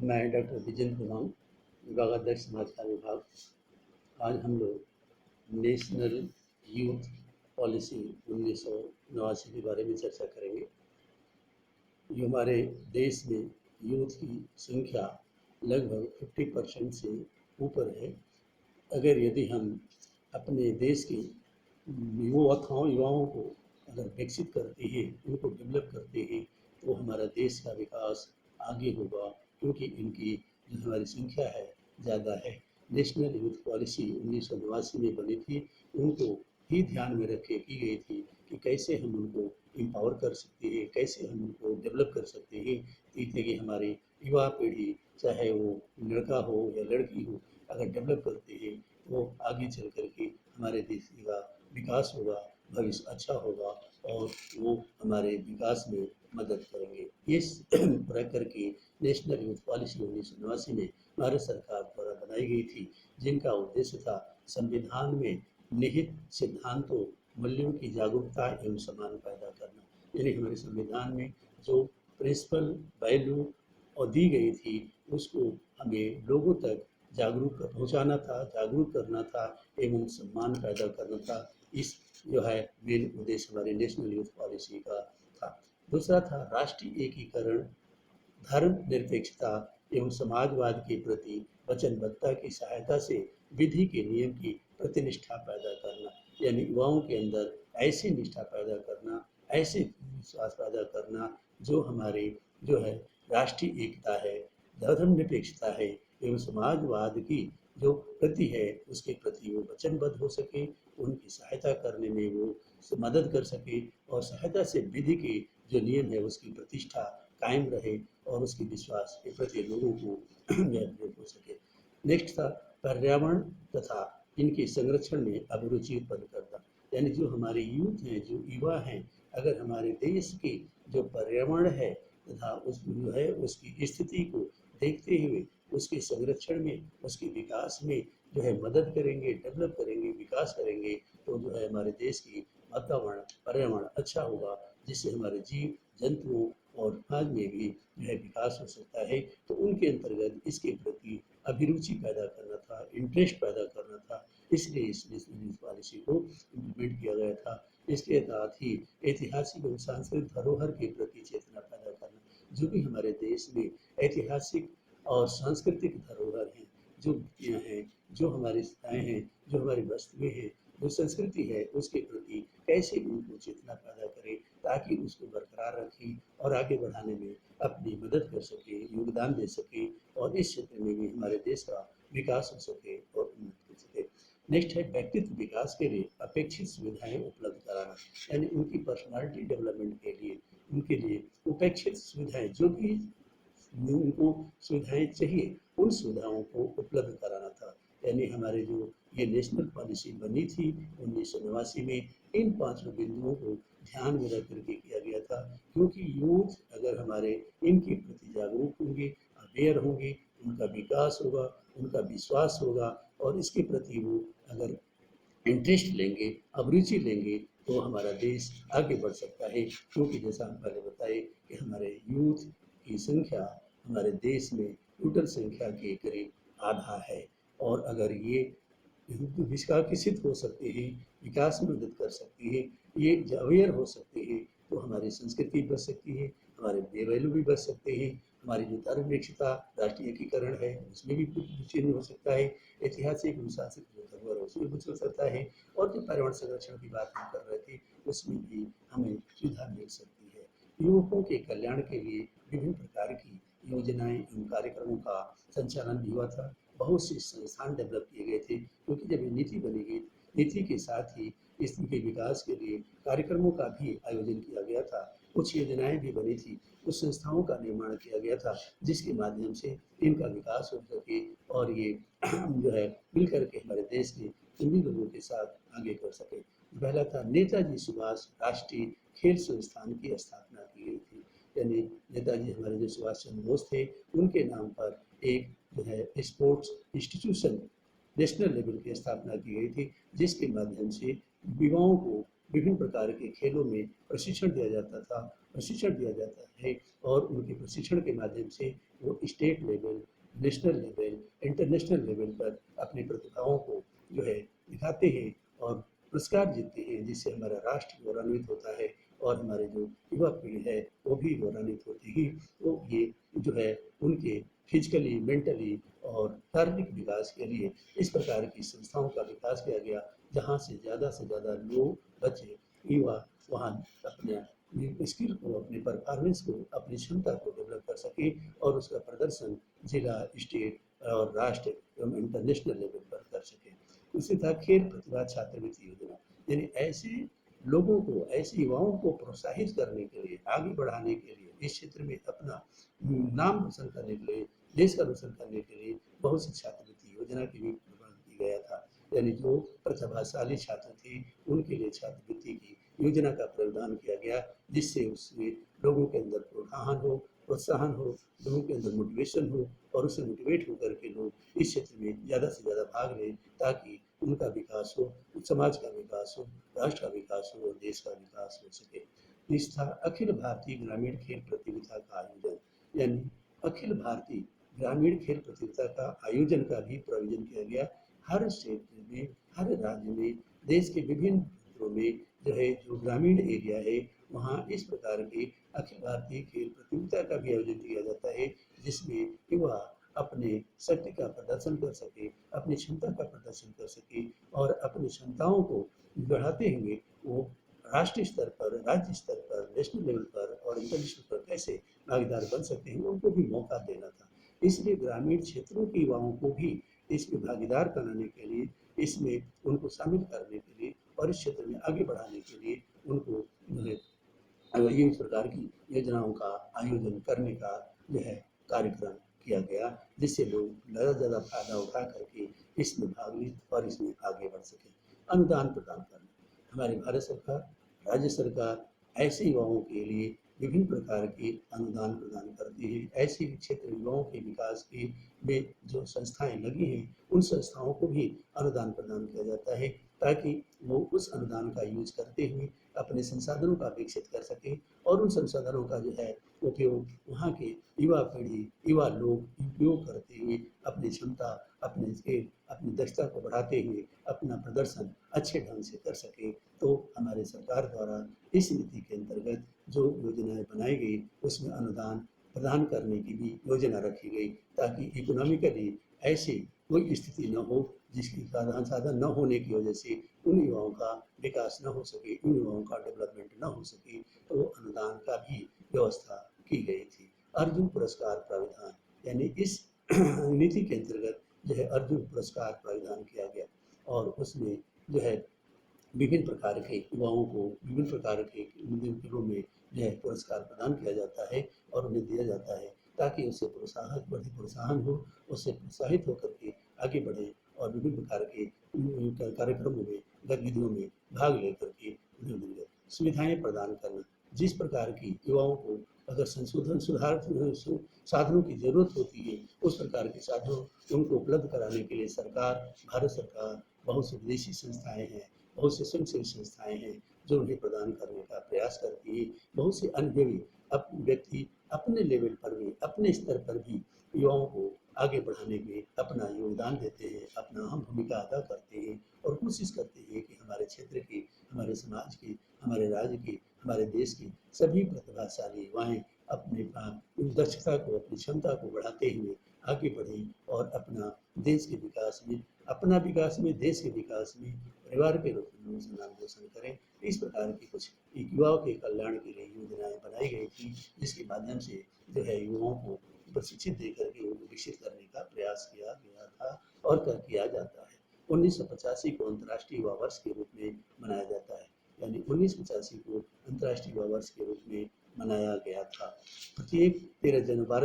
मैं डॉक्टर विजेंद्र कुमार, विभागाध्यक्ष समाज कार्य विभाग। आज हम लोग नेशनल यूथ पॉलिसी 1989 के बारे में चर्चा करेंगे। ये हमारे देश में यूथ की संख्या लगभग 50% से ऊपर है। अगर यदि हम अपने देश के युवाओं को अगर विकसित करते हैं, उनको डेवलप करते हैं, तो हमारा देश का विकास आगे होगा, क्योंकि इनकी जो हमारी संख्या है ज़्यादा है। नेशनल यूथ पॉलिसी 1989 में बनी थी, उनको ही ध्यान में रख के की गई थी कि कैसे हम उनको एम्पावर कर सकते हैं, कैसे हम उनको डेवलप कर सकते हैं, जिससे कि हमारी युवा पीढ़ी, चाहे वो लड़का हो या लड़की हो, अगर डेवलप करते हैं तो आगे चल कर के हमारे देश का विकास होगा, भविष्य अच्छा होगा और वो हमारे विकास में मदद करेंगे। इस रख करके नेशनल यूथ पॉलिसी 1989 में भारत सरकार द्वारा बनाई गई थी, जिनका उद्देश्य था संविधान में निहित सिद्धांतों, मूल्यों की जागरूकता एवं सम्मान पैदा करना। यानी हमारे संविधान में जो प्रिंसिपल वैल्यू और दी गई थी, उसको हमें लोगों तक जागरूक पहुंचाना था, जागरूक करना था एवं सम्मान पैदा करना था। इस जो है मेन उद्देश्य हमारे नेशनल यूथ पॉलिसी का था। दूसरा था राष्ट्रीय एकीकरण, धर्मनिरपेक्षता एवं समाजवाद के प्रति वचनबद्धता की सहायता से विधि के नियम की प्रतिनिष्ठा पैदा करना। यानी युवाओं के अंदर ऐसी निष्ठा पैदा करना, ऐसे विश्वास पैदा करना जो हमारे जो है राष्ट्रीय एकता है, धर्मनिरपेक्षता है एवं समाजवाद की जो प्रति है, उसके प्रति वो वचनबद्ध हो सके, उनकी सहायता करने में वो मदद कर सके और सहायता से विधि के जो नियम है उसकी प्रतिष्ठा कायम रहे और उसके विश्वास के प्रति लोगों को जागरूक हो सके। नेक्स्ट था पर्यावरण तथा इनके संरक्षण में अभिरुचि उत्पन्न करना। यानी जो हमारे यूथ हैं, जो युवा हैं, अगर हमारे देश के जो पर्यावरण है तथा उस जो है उसकी स्थिति को देखते हुए उसके संरक्षण में, उसके विकास में जो है मदद करेंगे, डेवलप करेंगे, विकास करेंगे, तो जो है हमारे देश की वातावरण, पर्यावरण अच्छा होगा, जिससे हमारे जीव जंतुओं और समाज में भी जो है विकास हो सकता है। तो उनके अंतर्गत इसके प्रति अभिरुचि पैदा करना था, इंटरेस्ट पैदा करना था, इसलिए इस नेशनल यूथ पॉलिसी को इम्प्लीमेंट किया गया था। इसके साथ ही ऐतिहासिक और सांस्कृतिक धरोहर के प्रति चेतना पैदा करना। जो भी हमारे देश में ऐतिहासिक और सांस्कृतिक धरोहर हैं, जो मूर्तियाँ हैं, जो हमारी स्थाएँ हैं, जो हमारी वस्तुएँ हैं, जो संस्कृति है, उसके प्रति कैसे उनको चेतना पैदा करें, ताकि उसको बरकरार रखें और आगे बढ़ाने में अपनी मदद कर सकें, योगदान दे सकें और इस क्षेत्र में भी हमारे देश का विकास हो सके और उन्नति हो सके। नेक्स्ट है व्यक्तित्व विकास के लिए अपेक्षित सुविधाएं उपलब्ध कराना। यानी उनकी पर्सनालिटी डेवलपमेंट के लिए, उनके लिए उपेक्षित सुविधाएं, जो भी उनको सुविधाएं चाहिए, उन सुविधाओं को उपलब्ध कराना था। यानी हमारे जो ये नेशनल पॉलिसी बनी थी 1989 में, इन पांचों बिंदुओं को ध्यान में रख करके किया गया था, क्योंकि यूथ अगर हमारे इनके प्रति जागरूक होंगे, अवेयर होंगे, उनका विकास होगा, उनका विश्वास होगा और इसके प्रति वो अगर इंटरेस्ट लेंगे, अभिरुचि लेंगे, तो हमारा देश आगे बढ़ सकता है। क्योंकि जैसा हम पहले बताए कि हमारे यूथ की संख्या हमारे देश में टोटल संख्या के करीब आधा है और अगर ये विकसित हो सकते हैं, विकास में मदद कर सकते हैं, ये अवेयर हो सकते हैं, तो हमारी संस्कृति बच सकती है, हमारे वैल्यू भी बच सकते हैं, हमारी जो धर्मनिरपेक्षता, राष्ट्रीय एकीकरण है, उसमें भी कुछ चेंज हो सकता है, ऐतिहासिक अनुशासित जो धरोहर है उसमें कुछ हो सकता है और जो पर्यावरण संरक्षण की बात हम कर रहे थे, उसमें भी हमें सुविधा मिल सकती है। युवकों के कल्याण के लिए विभिन्न प्रकार की योजनाएं एवं कार्यक्रमों का संचालन भी हुआ था। बहुत से संस्थान डेवलप किए गए थे, क्योंकि जब ये नीति बनी गई, नीति के साथ ही इसके विकास के लिए कार्यक्रमों का भी आयोजन किया गया था। कुछ योजनाएं भी बनी थी, कुछ संस्थाओं का निर्माण किया गया था, जिसके माध्यम से इनका विकास हो सके और ये जो है मिल करके हमारे देश के सभी लोगों के साथ आगे कर सके। पहला था नेताजी सुभाष राष्ट्रीय खेल संस्थान की स्थापना की गई थी। यानी नेताजी हमारे जो सुभाष चंद्र बोस थे, उनके नाम पर एक जो है स्पोर्ट्स इंस्टीट्यूशन नेशनल लेवल की स्थापना की गई थी, जिसके माध्यम से युवाओं को विभिन्न प्रकार के खेलों में प्रशिक्षण दिया जाता था, प्रशिक्षण दिया जाता है और उनके प्रशिक्षण के माध्यम से वो state level, national level, international level पर अपनी प्रतिभाओं को जो है दिखाते हैं और पुरस्कार जीतते हैं, जिससे हमारा राष्ट्र गौरवान्वित होता है और हमारे जो युवा पीढ़ी है वो भी गौरवान्वित होती है। तो ये जो है उनके फिजिकली, मेंटली और शारीरिक विकास के लिए इस प्रकार की संस्थाओं का विकास किया गया, जहाँ से ज़्यादा लोग, बच्चे, युवा वहाँ अपने स्किल को, अपने परफॉर्मेंस को, अपनी क्षमता को डेवलप कर सके और उसका प्रदर्शन जिला, स्टेट और राष्ट्र एवं इंटरनेशनल लेवल पर कर सके। उसी तरह खेल प्रतिभा छात्रवृत्ति योजना, यानी ऐसे लोगों को, ऐसे युवाओं को प्रोत्साहित करने के लिए, आगे बढ़ाने के लिए, इस क्षेत्र में अपना नाम रोशन करने के लिए, देश का रोशन करने के लिए बहुत सी छात्रवृत्ति योजना की भी प्रबंध की गया था। यानी जो प्रतिभाशाली छात्र थे उनके लिए छात्रवृत्ति की योजना का प्रावधान किया गया, जिससे उसमें लोगों के अंदर प्रोत्साहन हो, लोगों के अंदर मोटिवेशन हो और उससे मोटिवेट होकर के लोग इस क्षेत्र में ज़्यादा से ज़्यादा भाग लें, ताकि उनका विकास हो, समाज का विकास हो, राष्ट्र का विकास हो और देश का विकास हो सके। तीसरा, अखिल भारतीय ग्रामीण खेल प्रतियोगिता का आयोजन, यानी अखिल भारतीय ग्रामीण खेल प्रतियोगिता का आयोजन का भी प्रायोजन किया गया। हर क्षेत्र में, हर राज्य में, देश के विभिन्न क्षेत्रों में जो है, जो ग्रामीण एरिया है, वहाँ इस प्रकार के अखिल भारतीय खेल प्रतियोगिता का भी आयोजन किया जाता है, जिसमें युवा अपने शक्ति का प्रदर्शन कर सके, अपनी क्षमता का प्रदर्शन कर सके और अपनी क्षमताओं को बढ़ाते हुए वो राष्ट्रीय स्तर पर, राज्य स्तर पर, नेशनल लेवल पर और इंटरनेशनल पर कैसे भागीदार बन सकते हैं, उनको भी मौका देना था। इसलिए ग्रामीण क्षेत्रों के युवाओं को भी इसमें भागीदार बनाने के लिए, इसमें उनको शामिल करने के लिए और इस क्षेत्र में आगे बढ़ाने के लिए उनको ये इस प्रकार की योजनाओं का आयोजन करने का जो है कार्यक्रम किया गया, जिससे लोग ज़्यादा से ज़्यादा फायदा उठा करके इसमें भाग लें और इसमें आगे बढ़ सकें। अनुदान प्रदान करना, हमारी भारत सरकार, राज्य सरकार ऐसे युवाओं के लिए विभिन्न प्रकार के अनुदान प्रदान करती है। ऐसे क्षेत्र युवाओं के विकास के में जो संस्थाएं लगी हैं, उन संस्थाओं को भी अनुदान प्रदान किया जाता है, ताकि वो उस अनुदान का यूज करते हुए अपने संसाधनों का विकसित कर सकें और उन संसाधनों का जो है उपयोग वहाँ के युवा पीढ़ी, युवा लोग उपयोग करते हुए अपनी क्षमता, अपने स्किल, अपनी दक्षता को बढ़ाते हुए अपना प्रदर्शन अच्छे ढंग से कर सके। तो हमारे सरकार द्वारा इस नीति के अंतर्गत जो योजनाएं बनाई गई, उसमें अनुदान प्रदान करने की भी योजना रखी गई, ताकि इकोनॉमिकली ऐसी कोई स्थिति न हो जिसकी साधन न होने की वजह से उन युवाओं का विकास न हो सके, उन युवाओं का डेवलपमेंट न हो सके, तो अनुदान का भी व्यवस्था की गई थी। अर्जुन पुरस्कार प्राविधान, यानी इस नीति के अंतर्गत जो है अर्जुन पुरस्कार प्राविधान किया गया और उसमें जो है विभिन्न प्रकार के युवाओं को विभिन्न प्रकार के खेलों में जो है पुरस्कार प्रदान किया जाता है और उन्हें दिया जाता है, ताकि उससे प्रोत्साहन हो, उससे प्रोत्साहित होकर के आगे बढ़े और विभिन्न प्रकार के कार्यक्रमों में, गतिविधियों में भाग लेकर के उन्हें सुविधाएं प्रदान करना। जिस प्रकार की युवाओं को अगर साधनों की जरूरत होती है, उस प्रकार के साधनों उनको उपलब्ध कराने के लिए सरकार, भारत सरकार, बहुत सी विदेशी संस्थाएं हैं, बहुत से स्वयंसेवी संस्थाएं हैं जो उन्हें प्रदान करने का प्रयास करती है। बहुत से अनुभवी व्यक्ति अपने लेवल पर भी, अपने स्तर पर भी युवाओं को आगे बढ़ाने में अपना योगदान देते हैं, अपना अहम भूमिका अदा करते हैं और कोशिश करते हैं कि हमारे क्षेत्र की, हमारे समाज की, हमारे राज्य की, हमारे देश की सभी प्रतिभाशाली युवाएं अपने दक्षता को, अपनी क्षमता को बढ़ाते हुए आगे बढ़ें और अपना देश के विकास में, अपना विकास में, देश के विकास में, परिवार के रूप में नाम रोशन करें। इस प्रकार की कुछ युवाओं के कल्याण के लिए योजनाएं बनाई गई थी, जिसके माध्यम से जो है युवाओं को प्रशिक्षित देकर के उनको विकसित करने का प्रयास किया गया था और किया जाता है। 1985 को अंतर्राष्ट्रीय युवा वर्ष के रूप में मनाया जाता है, यानी 1985 को अंतर्राष्ट्रीय युवा वर्ष के रूप में मनाया गया था। प्रत्येक 12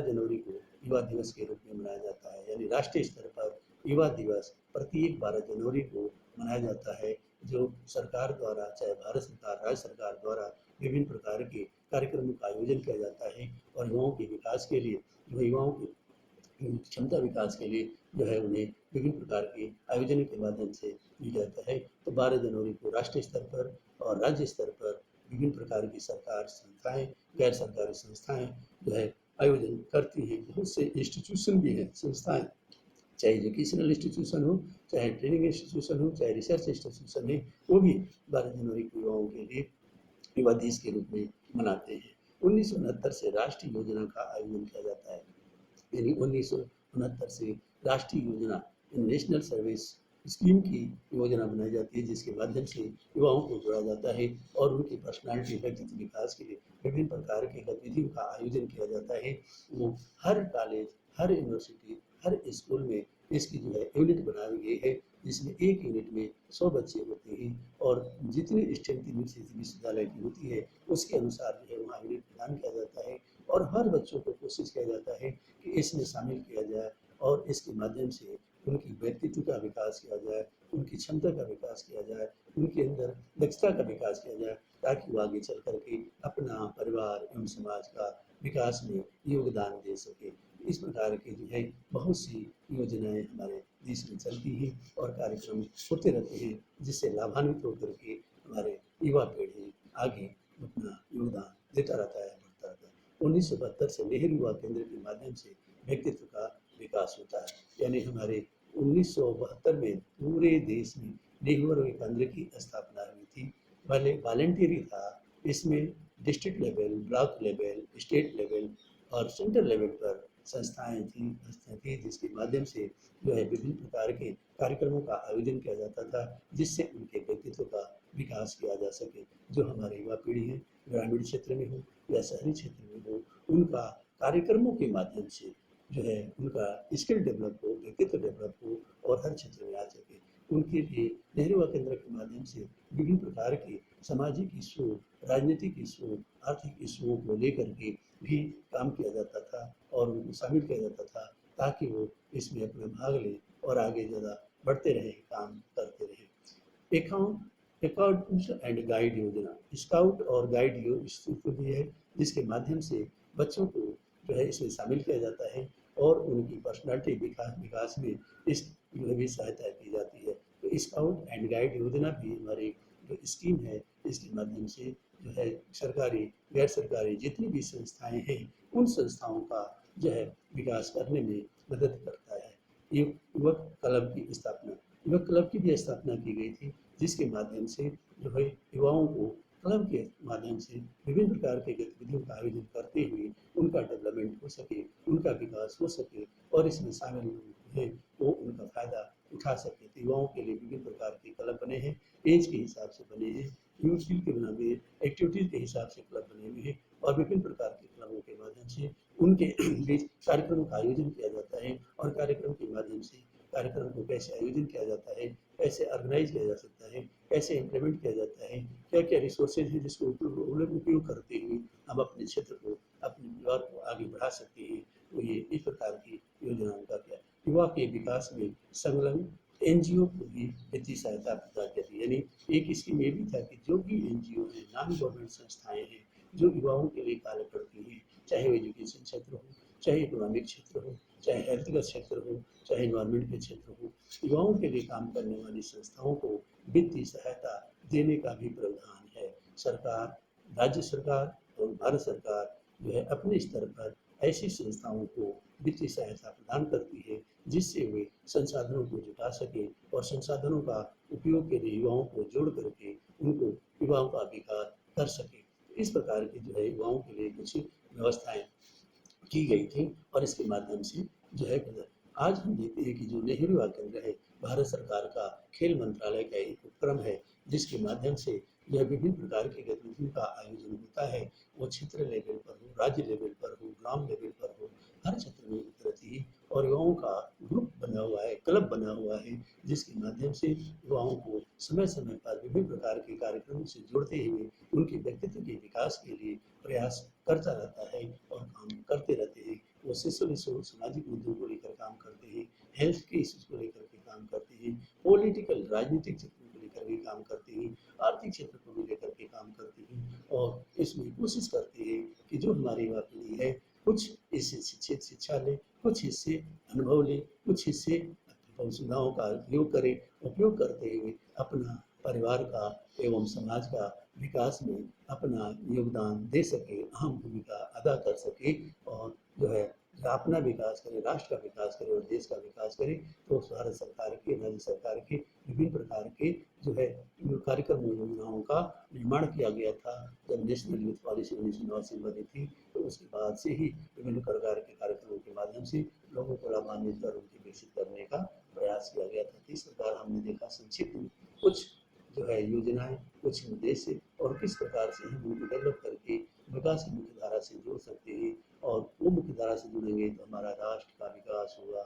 जनवरी को युवा दिवस के रूप में मनाया जाता है, यानी राष्ट्रीय स्तर पर युवा दिवस प्रत्येक 12 जनवरी को मनाया जाता है, जो सरकार द्वारा, चाहे भारत सरकार, राज्य सरकार द्वारा विभिन्न प्रकार के कार्यक्रमों का आयोजन किया जाता है और युवाओं के विकास के लिए, युवाओं के क्षमता विकास के लिए जो है उन्हें विभिन्न प्रकार के आयोजन के माध्यम से दिया जाता है। तो 12 जनवरी को राष्ट्रीय स्तर पर और राज्य स्तर पर विभिन्न प्रकार की सरकार संस्थाएं, गैर सरकारी संस्थाएं जो है आयोजन करती हैं। बहुत से इंस्टीट्यूशन भी हैं, संस्थाएं, चाहे एजुकेशनल इंस्टीट्यूशन हो, चाहे ट्रेनिंग इंस्टीट्यूशन हो, चाहे रिसर्च इंस्टीट्यूशन है, वो भी 12 जनवरी को युवाओं के लिए युवा दिवस के रूप में मनाते हैं। 1969 से राष्ट्रीय योजना का आयोजन किया जाता है, यानी 1969 से राष्ट्रीय योजना नेशनल सर्विस स्कीम की योजना बनाई जाती है, जिसके माध्यम से युवाओं को जोड़ा जाता है और उनकी पर्सनालिटी व्यक्तित्व विकास के लिए विभिन्न प्रकार की गतिविधियों का आयोजन किया जाता है। वो हर कॉलेज, हर यूनिवर्सिटी, हर स्कूल में इसकी जो है यूनिट बनाई गई है, जिसमें एक यूनिट में 100 बच्चे होते हैं और जितनी स्ट्रेंथ यूनिवर्सिटी विश्वविद्यालय की होती है उसके अनुसार जो है वहाँ यूनिट प्रदान किया जाता है और हर बच्चों को कोशिश किया जाता है कि इसमें शामिल किया जाए और इसके माध्यम से उनकी व्यक्तित्व का विकास किया जाए, उनकी क्षमता का विकास किया जाए, उनके अंदर दक्षता का विकास किया जाए, ताकि वो आगे चल करके अपना परिवार एवं समाज का विकास में योगदान दे सके। इस प्रकार की जो है बहुत सी योजनाएं हमारे देश में चलती हैं और कार्यक्रम होते रहते हैं, जिससे लाभान्वित होकर के हमारे युवा पीढ़ी आगे अपना योगदान देता रहता है, बढ़ता रहता है। 1972 से नेहरू युवा केंद्र के माध्यम से व्यक्तित्व का विकास होता है, यानी हमारे 1972 में पूरे देश में नेहरू युवा केंद्र की स्थापना हुई थी। पहले वॉलंटियरी था, इसमें district level, block level, state level और सेंट्रल लेवल पर संस्थाएं थी, जिसके माध्यम से जो है विभिन्न प्रकार के कार्यक्रमों का आयोजन किया जाता था, जिससे उनके व्यक्तित्व का विकास किया जा सके। जो हमारी युवा पीढ़ी है, ग्रामीण क्षेत्र में हो या शहरी क्षेत्र में हो, उनका कार्यक्रमों के माध्यम से जो है उनका स्किल डेवलप हो, व्यक्तित्व डेवलप हो और हर क्षेत्र में आ सके। उनके लिए नेहरू युवा केंद्र के माध्यम से विभिन्न प्रकार के सामाजिक इशू, राजनीतिक इशू, आर्थिक इशुओं को लेकर के भी काम किया जाता था और उनको शामिल किया जाता था, ताकि वो इसमें अपना भाग लें और आगे ज़्यादा बढ़ते रहें, काम करते रहें। स्काउट एंड गाइड योजना, स्काउट और गाइड स्थिति भी है, जिसके माध्यम से बच्चों को जो है इसमें शामिल किया जाता है और उनकी पर्सनालिटी विकास में इस जो है भी सहायता की जाती है। तो स्काउट एंड गाइड योजना भी हमारी जो स्कीम है, इसके माध्यम से जो है सरकारी, गैर सरकारी जितनी भी संस्थाएं हैं, उन संस्थाओं का जो है विकास करने में मदद करता है। युवक क्लब की स्थापना, युवक क्लब की भी स्थापना की गई थी, जिसके माध्यम से जो है युवाओं को क्लब के माध्यम से विभिन्न प्रकार के गतिविधियों का आयोजन करते हुए उनका डेवलपमेंट हो सके, उनका विकास हो सके और इसमें शामिल है वो उनका फायदा उठा सके। तो युवाओं के लिए विभिन्न प्रकार के क्लब बने हैं, एज के हिसाब से बने हैं, यूथ के बना हुए एक्टिविटीज के हिसाब से क्लब बने हुए हैं और विभिन्न प्रकार के क्लबों के माध्यम से उनके बीच कार्यक्रमों का आयोजन किया जाता है और कार्यक्रम के माध्यम से कार्यक्रम को कैसे आयोजन किया जाता है, कैसे ऑर्गेनाइज किया जा सकता है, कैसे इम्प्लीमेंट किया जाता है, क्या क्या रिसोर्सेज है जिसको उपयोग करते हुए हम अपने क्षेत्र को, अपने परिवार को आगे बढ़ा सकते हैं। तो ये इस प्रकार की योजनाओं का क्या युवा के विकास में संलग्न एनजीओ को भी वित्तीय सहायता प्रदान करती है। यानी एक स्कीम ये भी था कि जो भी एनजीओ है, नॉन गवर्नमेंट संस्थाएं हैं, जो युवाओं के लिए कार्य करती हैं, चाहे वो एजुकेशन क्षेत्र हो, चाहे इकोनॉमिक क्षेत्र हो, चाहे हेल्थ का क्षेत्र हो, चाहे इन्वायरमेंट के क्षेत्र हो, युवाओं के लिए काम करने वाली संस्थाओं को वित्तीय सहायता देने का भी प्रावधान है। सरकार, राज्य सरकार और भारत सरकार जो है अपने स्तर पर ऐसी संस्थाओं को वित्तीय सहायता प्रदान करती है, जिससे वे संसाधनों को जुटा सके और संसाधनों का उपयोग के लिए युवाओं को जोड़ करके उनको युवाओं का विकास कर सके। इस प्रकार की जो है युवाओं के लिए कुछ व्यवस्थाएं की गई थी और इसके माध्यम से जो है आज हम देखते हैं कि जो नेहरू युवा केंद्र है, भारत सरकार का खेल मंत्रालय का एक उपक्रम है, जिसके माध्यम से यह विभिन्न प्रकार की गतिविधियों का आयोजन होता है। वो क्षेत्र लेवल पर हो, राज्य लेवल पर हो, ग्राम लेवल पर हो, हर क्षेत्र में होती रहती है और युवाओं का ग्रुप बना हुआ है, क्लब बना हुआ है, जिसके माध्यम से युवाओं को समय समय पर विभिन्न प्रकार के कार्यक्रमों से जोड़ते हुए उनके व्यक्तित्व के विकास के लिए प्रयास करता रहता है और काम करते रहते हैं। वो शिशु विशु सामाजिक मुद्दों को लेकर काम करते हैं, हेल्थ के इश्यूज को लेकर के काम करते हैं, पॉलिटिकल राजनीतिक क्षेत्रों को लेकर के काम करते हैं, आर्थिक क्षेत्र को भी लेकर के काम करते हैं और इसमें कोशिश करते हैं कि जो हमारी युवा पीढ़ी है कुछ इससे शिक्षित शिक्षा ले, कुछ इससे अनुभव ले, कुछ इससे सुविधाओं का उपयोग करते हुए अपना परिवार का एवं समाज का विकास में अपना योगदान दे सके, अहम भूमिका अदा कर सके और जो है अपना विकास करे, राष्ट्र का विकास करे और देश का विकास करे। तो भारत सरकार की, राज्य सरकार की विभिन्न प्रकार के जो है कार्यक्रम योजनाओं का निर्माण किया गया था। जब नेशनल यूथ पॉलिसी 1989 बनी थी, तो उसके बाद से ही विभिन्न प्रकार के कार्यक्रमों के माध्यम से लोगों को लाभान्वित और उनकी विकसित करने का प्रयास किया गया था। इस प्रकार हमने देखा संक्षिप्त में कुछ जो है योजनाएं, कुछ उद्देश्य और किस प्रकार से हम उनको डेवलप करके विकास की मुख्य धारा से जोड़ सकते हैं। और वो मुख्य धारा से जुड़ेंगे तो हमारा राष्ट्र का विकास होगा,